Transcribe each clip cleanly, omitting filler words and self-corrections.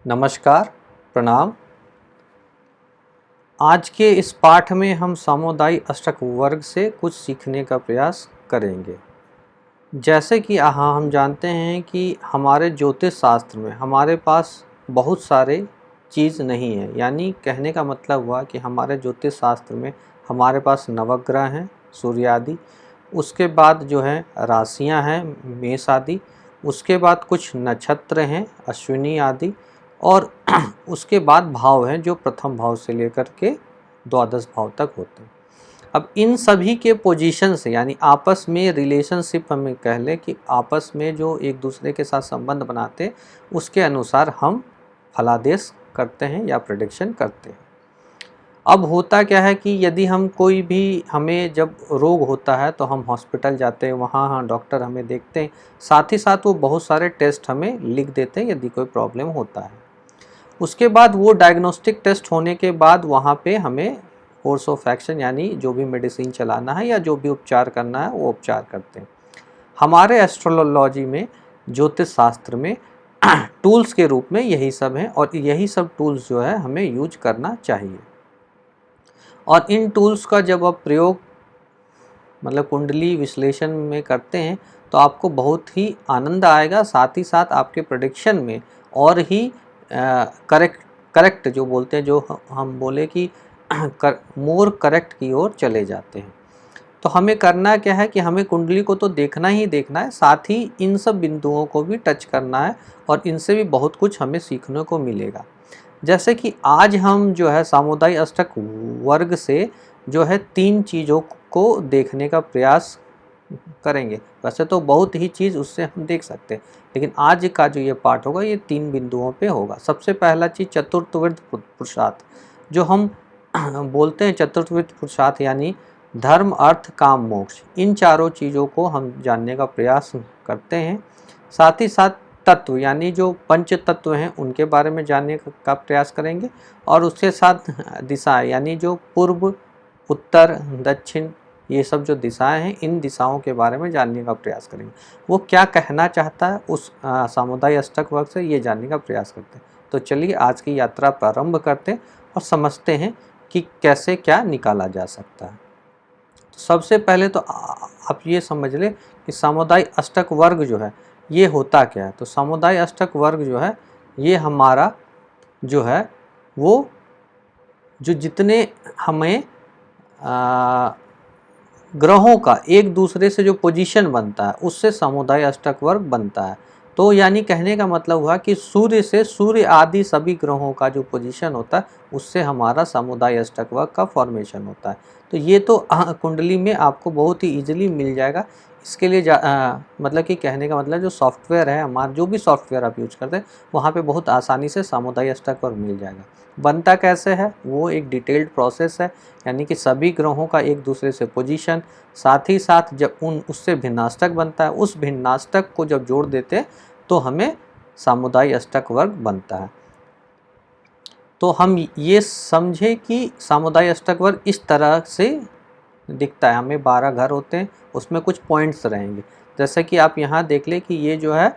नमस्कार, प्रणाम। आज के इस पाठ में हम सामुदायिक अष्टक वर्ग से कुछ सीखने का प्रयास करेंगे। जैसे कि हम जानते हैं कि हमारे ज्योतिष शास्त्र में हमारे पास बहुत सारे चीज़ नहीं है, यानी कहने का मतलब हुआ कि हमारे ज्योतिष शास्त्र में हमारे पास नवग्रह हैं, सूर्य आदि, उसके बाद जो है राशियां हैं, मेष आदि, उसके बाद कुछ नक्षत्र हैं, अश्विनी आदि, और उसके बाद भाव हैं जो प्रथम भाव से लेकर के द्वादश भाव तक होते हैं। अब इन सभी के पोजीशन से, यानी आपस में रिलेशनशिप, हमें कह लें कि आपस में जो एक दूसरे के साथ संबंध बनाते, उसके अनुसार हम फलादेश करते हैं या प्रेडिक्शन करते हैं। अब होता क्या है कि यदि हम कोई भी, हमें जब रोग होता है तो हम हॉस्पिटल जाते हैं, वहाँ डॉक्टर हमें देखते हैं, साथ ही साथ वो बहुत सारे टेस्ट हमें लिख देते हैं यदि कोई प्रॉब्लम होता है। उसके बाद वो डायग्नोस्टिक टेस्ट होने के बाद वहाँ पे हमें कोर्स ऑफ एक्शन, यानी जो भी मेडिसिन चलाना है या जो भी उपचार करना है वो उपचार करते हैं। हमारे एस्ट्रोलॉजी में, ज्योतिष शास्त्र में टूल्स के रूप में यही सब हैं, और यही सब टूल्स जो है हमें यूज करना चाहिए। और इन टूल्स का जब आप प्रयोग मतलब कुंडली विश्लेषण में करते हैं तो आपको बहुत ही आनंद आएगा, साथ ही साथ आपके प्रेडिक्शन में और ही करेक्ट जो बोलते हैं, जो हम बोले कि मोर करेक्ट की ओर चले जाते हैं। तो हमें करना क्या है कि हमें कुंडली को तो देखना ही देखना है, साथ ही इन सब बिंदुओं को भी टच करना है, और इनसे भी बहुत कुछ हमें सीखने को मिलेगा। जैसे कि आज हम जो है सामुदायिक अष्टक वर्ग से जो है 3 चीज़ों को देखने का प्रयास करेंगे। वैसे तो बहुत ही चीज़ उससे हम देख सकते हैं, लेकिन आज का जो ये पाठ होगा ये 3 बिंदुओं पे होगा। सबसे पहला चीज़ चतुर्थविध पुरुषार्थ, जो हम बोलते हैं चतुर्थविध पुरुषार्थ, यानी धर्म, अर्थ, काम, मोक्ष। इन चारों चीज़ों को हम जानने का प्रयास करते हैं। साथ ही साथ तत्व, यानी जो पंच तत्व हैं उनके बारे में जानने का प्रयास करेंगे, और उसके साथ दिशा, यानी जो पूर्व, उत्तर, दक्षिण, ये सब जो दिशाएं हैं, इन दिशाओं के बारे में जानने का प्रयास करेंगे। वो क्या कहना चाहता है उस सामुदायिक अष्टक वर्ग से, ये जानने का प्रयास करते हैं। तो चलिए आज की यात्रा प्रारंभ करते हैं और समझते हैं कि कैसे क्या निकाला जा सकता है। तो सबसे पहले तो आप ये समझ लें कि सामुदायिक अष्टक वर्ग जो है ये होता क्या है। तो सामुदायिक अष्टक वर्ग जो है ये हमारा जो है वो जो जितने हमें ग्रहों का एक दूसरे से जो पोजीशन बनता है उससे समुदाय अष्टक वर्ग बनता है। तो यानी कहने का मतलब हुआ कि सूर्य से सूर्य आदि सभी ग्रहों का जो पोजीशन होता है उससे हमारा समुदाय अष्टक वर्ग का फॉर्मेशन होता है। तो ये तो कुंडली में आपको बहुत ही ईजिली मिल जाएगा। इसके लिए मतलब कि कहने का मतलब जो सॉफ्टवेयर है, हमारा जो भी सॉफ्टवेयर आप यूज करते हैं वहाँ पे बहुत आसानी से समुदाय अष्टक वर्ग मिल जाएगा। बनता कैसे है वो एक डिटेल्ड प्रोसेस है, यानी कि सभी ग्रहों का एक दूसरे से पोजीशन, साथ ही साथ जब उससे भिन्नाष्टक बनता है, उस भिन्नाष्टक को जब जोड़ देते हैं तो हमें सामुदायिक अष्टक वर्ग बनता है। तो हम ये समझे कि सामुदायिक अष्टक वर्ग इस तरह से दिखता है। हमें 12 घर होते हैं, उसमें कुछ पॉइंट्स रहेंगे। जैसे कि आप यहाँ देख लें कि ये जो है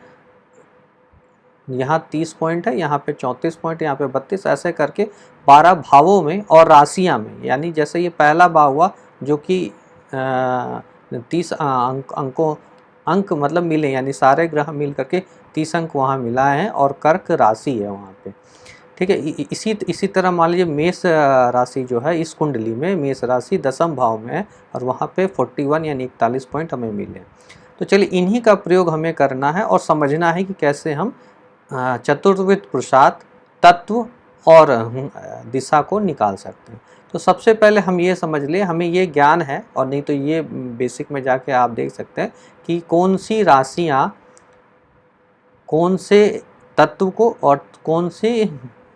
यहाँ 30 पॉइंट है, यहाँ पे 34 पॉइंट, यहाँ पे 32, ऐसे करके 12 भावों में और राशियाँ में, यानी जैसे ये पहला भाव हुआ जो कि 30 अंक मतलब मिले, यानी सारे ग्रह मिल करके 30 अंक वहाँ मिला है, और कर्क राशि है वहाँ पे। ठीक है। इसी तरह मान लीजिए मेष राशि जो है, इस कुंडली में मेष राशि 10वें भाव में है, और वहाँ पे 41 यानी 41 पॉइंट हमें मिले। तो चलिए इन्हीं का प्रयोग हमें करना है और समझना है कि कैसे हम चतुर्विध पुरुषार्थ, तत्व और दिशा को निकाल सकते हैं। तो सबसे पहले हम ये समझ लें, हमें ये ज्ञान है, और नहीं तो ये बेसिक में जाके आप देख सकते हैं कि कौन सी राशियाँ कौन से तत्व को और कौन सी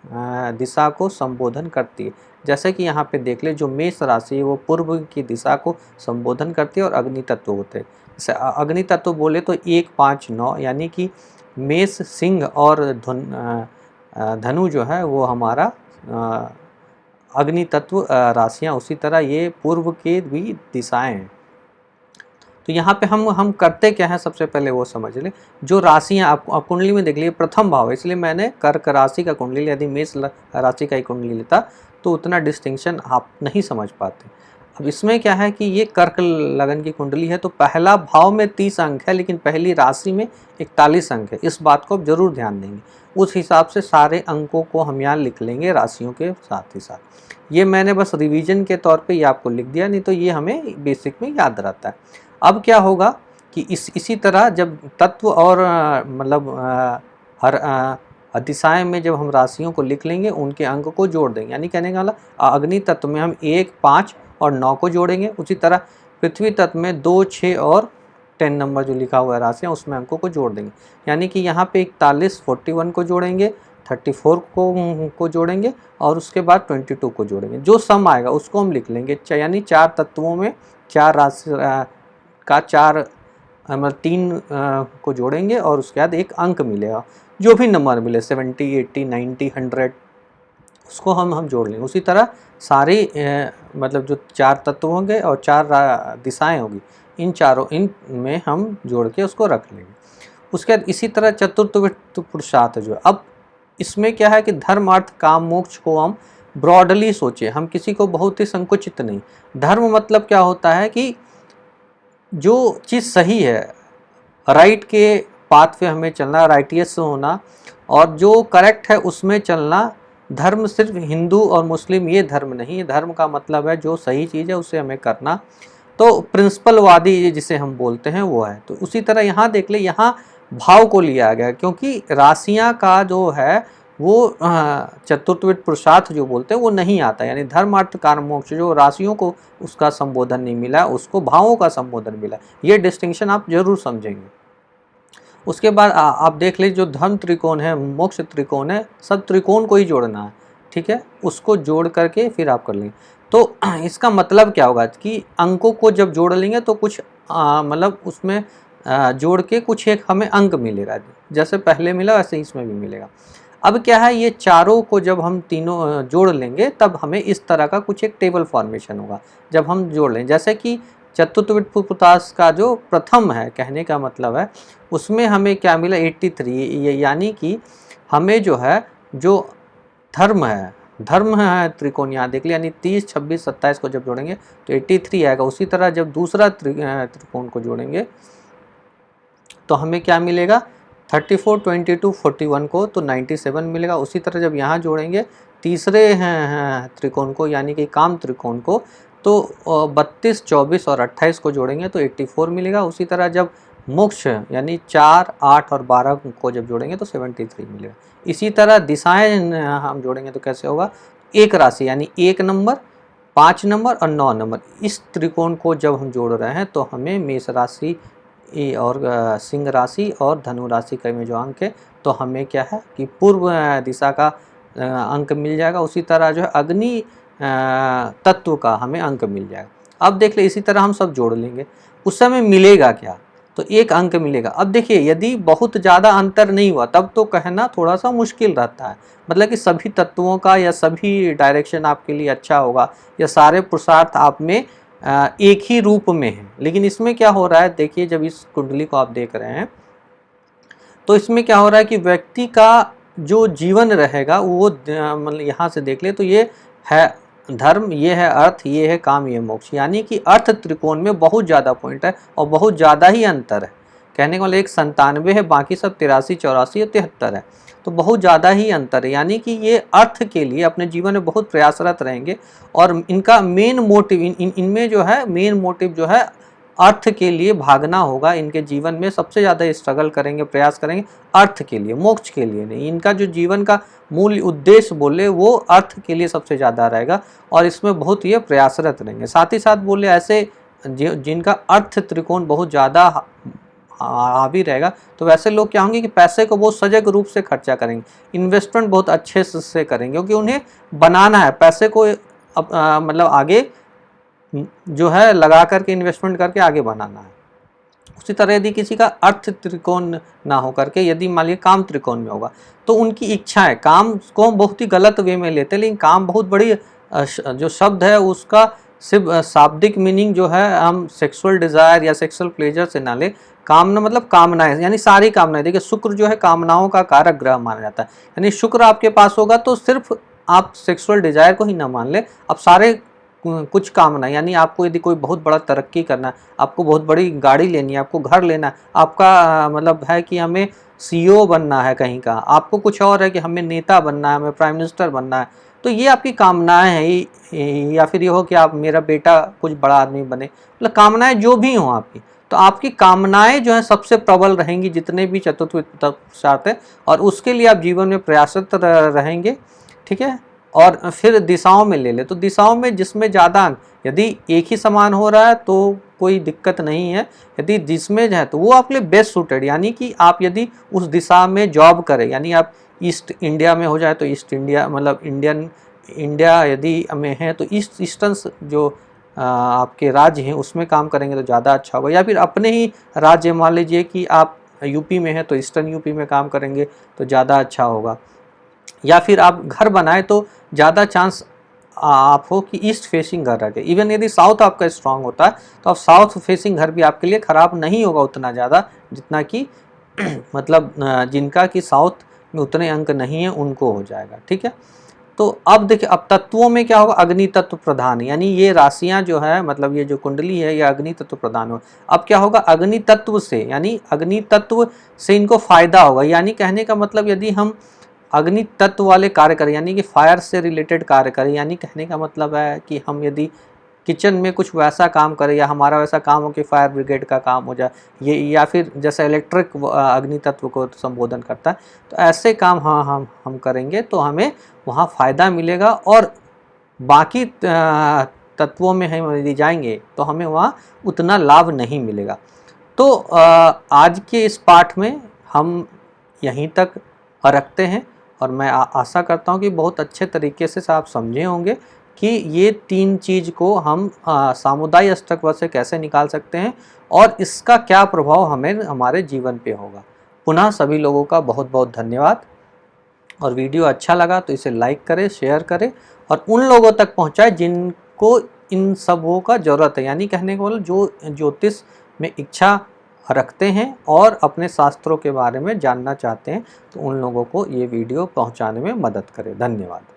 दिशा को संबोधन करती है। जैसे कि यहाँ पे देख ले, जो मेष राशि है वो पूर्व की दिशा को संबोधन करती है और अग्नि तत्व होते हैं। जैसे अग्नि तत्व बोले तो 1, 5, 9, यानी कि मेष, सिंह और धनु जो है वो हमारा अग्नि तत्व राशियाँ। उसी तरह ये पूर्व के भी दिशाएं हैं। तो यहाँ पे हम करते क्या है, सबसे पहले वो समझ लें। जो राशियाँ आप कुंडली में देख लीजिए, प्रथम भाव है, इसलिए मैंने कर्क राशि का कुंडली, यदि मेष राशि का ही कुंडली लेता तो उतना डिस्टिंक्शन आप नहीं समझ पाते। अब इसमें क्या है कि ये कर्क लगन की कुंडली है, तो पहला भाव में 30 अंक है, लेकिन पहली राशि में 41 अंक है। इस बात को आप जरूर ध्यान देंगे। उस हिसाब से सारे अंकों को हम यहाँ लिख लेंगे राशियों के साथ ही साथ। ये मैंने बस रिवीजन के तौर पे ये आपको लिख दिया, नहीं तो ये हमें बेसिक में याद रहता है। अब क्या होगा कि इसी तरह जब तत्व और हर दिशाएं में जब हम राशियों को लिख लेंगे, उनके अंक को जोड़ देंगे। यानी कहने का मतलब अग्नि तत्व में हम 1, 5 और 9 को जोड़ेंगे। उसी तरह पृथ्वी तत्व में 2, 6 और 10 नंबर जो लिखा हुआ है राशियाँ, उसमें अंकों को जोड़ देंगे। यानी कि यहाँ पे 41, 41 को जोड़ेंगे, 34 को जोड़ेंगे और उसके बाद 22 को जोड़ेंगे। जो सम आएगा उसको हम लिख लेंगे। यानी 4 तत्वों में 4 राशि का 4 मतलब 3 को जोड़ेंगे और उसके बाद एक अंक मिलेगा। जो भी नंबर मिले 70, 80, 90, 100 उसको हम जोड़ लेंगे। उसी तरह सारे मतलब जो 4 तत्व होंगे और 4 दिशाएं होगी, इन में हम जोड़ के उसको रख लेंगे। उसके बाद इसी तरह चतुर्थ वित्त पुरुषार्थ जो है, अब इसमें क्या है कि धर्म अर्थ काम मोक्ष को हम ब्रॉडली सोचे, हम किसी को बहुत ही संकुचित नहीं। धर्म मतलब क्या होता है कि जो चीज़ सही है, राइट के पाथ पे हमें चलना, राइटियस होना और जो करेक्ट है उसमें चलना। धर्म सिर्फ हिंदू और मुस्लिम ये धर्म नहीं है। धर्म का मतलब है जो सही चीज़ है उसे हमें करना। तो प्रिंसिपलवादी जिसे हम बोलते हैं वो है। तो उसी तरह यहाँ देख ले, यहाँ भाव को लिया गया क्योंकि राशियाँ का जो है वो चतुर्थ पुरुषार्थ जो बोलते हैं वो नहीं आता। यानी धर्म अर्थ काम मोक्ष जो राशियों को उसका संबोधन नहीं मिला, उसको भावों का संबोधन मिला। ये डिस्टिंक्शन आप जरूर समझेंगे। उसके बाद आप देख लीजिए, जो धर्म त्रिकोण है, मोक्ष त्रिकोण है, सब त्रिकोण को ही जोड़ना है। ठीक है, उसको जोड़ करके फिर आप कर लेंगे। तो इसका मतलब क्या होगा कि अंकों को जब जोड़ लेंगे तो कुछ मतलब उसमें जोड़ के कुछ एक हमें अंक मिलेगा। जैसे पहले मिला वैसे इसमें भी मिलेगा। अब क्या है, ये चारों को जब हम तीनों जोड़ लेंगे तब हमें इस तरह का कुछ एक टेबल फॉर्मेशन होगा। जब हम जोड़ लें, जैसे कि चतुर्थ वित्त पुरुषार्थ का जो प्रथम है, कहने का मतलब है उसमें हमें क्या मिला 83। यानी कि हमें जो है जो धर्म है त्रिकोण यहाँ देख लिया, यानी 30, 26, 27 को जब जोड़ेंगे तो 83 आएगा। उसी तरह जब दूसरा त्रिकोण को जोड़ेंगे तो हमें क्या मिलेगा 34, 22, 41 को तो 97 मिलेगा। उसी तरह जब यहाँ जोड़ेंगे तीसरे त्रिकोण को यानी कि काम त्रिकोण को तो 32, 24 और 28 को जोड़ेंगे तो 84 मिलेगा। उसी तरह जब मोक्ष यानी 4, 8 और 12 को जब जोड़ेंगे तो 73 मिलेगा। इसी तरह दिशाएं हम जोड़ेंगे तो कैसे होगा, एक राशि यानी 1 नंबर, 5 नंबर और 9 नंबर, इस त्रिकोण को जब हम जोड़ रहे हैं तो हमें मेष राशि और सिंह राशि और धनु राशि का में जो अंक है तो हमें क्या है कि पूर्व दिशा का अंक मिल जाएगा। उसी तरह जो है अग्नि तत्व का हमें अंक मिल जाएगा। अब देख ले, इसी तरह हम सब जोड़ लेंगे, उस समय मिलेगा क्या, तो एक अंक मिलेगा। अब देखिए, यदि बहुत ज़्यादा अंतर नहीं हुआ तब तो कहना थोड़ा सा मुश्किल रहता है, मतलब कि सभी तत्वों का या सभी डायरेक्शन आपके लिए अच्छा होगा या सारे पुरुषार्थ आप में एक ही रूप में है। लेकिन इसमें क्या हो रहा है, देखिए जब इस कुंडली को आप देख रहे हैं तो इसमें क्या हो रहा है कि व्यक्ति का जो जीवन रहेगा वो मतलब यहाँ से देख ले तो ये है धर्म, ये है अर्थ, ये है काम, ये मोक्ष। यानी कि अर्थ त्रिकोण में बहुत ज़्यादा पॉइंट है और बहुत ज़्यादा ही अंतर है। कहने का मतलब एक 97 है, बाकी सब 83, 84 और 73 है, तो बहुत ज़्यादा ही अंतर है। यानी कि ये अर्थ के लिए अपने जीवन में बहुत प्रयासरत रहेंगे और इनका मेन मोटिव इनमें जो है मेन मोटिव जो है अर्थ के लिए भागना होगा। इनके जीवन में सबसे ज़्यादा स्ट्रगल करेंगे, प्रयास करेंगे अर्थ के लिए, मोक्ष के लिए नहीं। इनका जो जीवन का मूल उद्देश्य बोले वो अर्थ के लिए सबसे ज़्यादा रहेगा और इसमें बहुत ये प्रयासरत रहेंगे। साथ ही साथ बोले ऐसे जिनका अर्थ त्रिकोण बहुत ज़्यादा हावी रहेगा तो वैसे लोग क्या होंगे कि पैसे को बहुत सजग रूप से खर्चा करेंगे, इन्वेस्टमेंट बहुत अच्छे से करेंगे क्योंकि उन्हें बनाना है, पैसे को मतलब आगे जो है लगा करके इन्वेस्टमेंट करके आगे बनाना है। उसी तरह यदि किसी का अर्थ त्रिकोण ना हो करके यदि मान लीजिए काम त्रिकोण में होगा तो उनकी इच्छा है, काम को हम बहुत ही गलत वे में लेते हैं, लेकिन काम बहुत बड़ी जो शब्द है उसका सिर्फ शाब्दिक मीनिंग जो है हम सेक्सुअल डिज़ायर या सेक्सुअल प्लेजर से ना ले। कामना मतलब कामनाएं, यानी सारी कामनाएं। देखिए शुक्र जो है कामनाओं का कारक ग्रह माना जाता है, यानी शुक्र आपके पास होगा तो सिर्फ आप सेक्सुअल डिज़ायर को ही ना मान ले, आप सारे कुछ कामना, यानी आपको यदि कोई बहुत बड़ा तरक्की करना है, आपको बहुत बड़ी गाड़ी लेनी है, आपको घर लेना है, आपका मतलब है कि हमें सीईओ बनना है कहीं का, आपको कुछ और है कि हमें नेता बनना है, हमें प्राइम मिनिस्टर बनना है, तो ये आपकी कामनाएं हैं। या फिर ये हो कि आप मेरा बेटा कुछ बड़ा आदमी बने, मतलब कामनाएं जो भी हों आपकी, तो आपकी कामनाएं जो है सबसे प्रबल रहेंगी जितने भी चतुर्थ पुरुषार्थ है, और उसके लिए आप जीवन में प्रयासरत रहेंगे। ठीक है, और फिर दिशाओं में ले ले, तो दिशाओं में जिसमें ज़्यादा अंक, यदि एक ही समान हो रहा है तो कोई दिक्कत नहीं है, यदि जिसमें है तो वो आपके लिए बेस्ट सूटेड, यानी कि आप यदि उस दिशा में जॉब करें, यानी आप ईस्ट इंडिया में हो जाए तो ईस्ट इंडिया मतलब इंडिया यदि में है तो ईस्टर्न जो आपके राज्य हैं उसमें काम करेंगे तो ज़्यादा अच्छा होगा। या फिर अपने ही राज्य, मान लीजिए कि आप यूपी में हैं तो ईस्टर्न यूपी में काम करेंगे तो ज़्यादा अच्छा होगा। या फिर आप घर बनाए तो ज़्यादा चांस आप हो कि ईस्ट फेसिंग घर रखें। इवन यदि साउथ आपका स्ट्रांग होता है तो आप साउथ फेसिंग घर भी आपके लिए ख़राब नहीं होगा उतना ज़्यादा, जितना कि मतलब जिनका कि साउथ में उतने अंक नहीं है उनको हो जाएगा। ठीक है, तो अब देखिए अब तत्वों में क्या होगा, अग्नि तत्व प्रधान, यानी ये राशियां जो है मतलब ये जो कुंडली है ये अग्नि तत्व प्रधान हो। अब क्या होगा, अग्नि तत्व से, यानी अग्नि तत्व से इनको फायदा होगा, यानी कहने का मतलब यदि हम अग्नि तत्व वाले कार्य करें, यानी कि फायर से रिलेटेड कार्य करें, यानी कहने का मतलब है कि हम यदि किचन में कुछ वैसा काम करें या हमारा वैसा काम हो कि फायर ब्रिगेड का काम हो जाए, ये या फिर जैसे इलेक्ट्रिक अग्नि तत्व को संबोधन करता है, तो ऐसे काम हाँ हम करेंगे तो हमें वहाँ फ़ायदा मिलेगा, और बाकी तत्वों में हम यदि जाएंगे तो हमें वहाँ उतना लाभ नहीं मिलेगा। तो आज के इस पाठ में हम यहीं तक रखते हैं, और मैं आशा करता हूँ कि बहुत अच्छे तरीके से आप समझे होंगे कि ये 3 चीज़ को हम सामुदायिक अष्टक से कैसे निकाल सकते हैं और इसका क्या प्रभाव हमें हमारे जीवन पे होगा। पुनः सभी लोगों का बहुत बहुत धन्यवाद, और वीडियो अच्छा लगा तो इसे लाइक करें, शेयर करें, और उन लोगों तक पहुंचाएं जिनको इन सबों का ज़रूरत है, यानी कहने को मतलब जो ज्योतिष में इच्छा रखते हैं और अपने शास्त्रों के बारे में जानना चाहते हैं, तो उन लोगों को ये वीडियो पहुंचाने में मदद करें। धन्यवाद।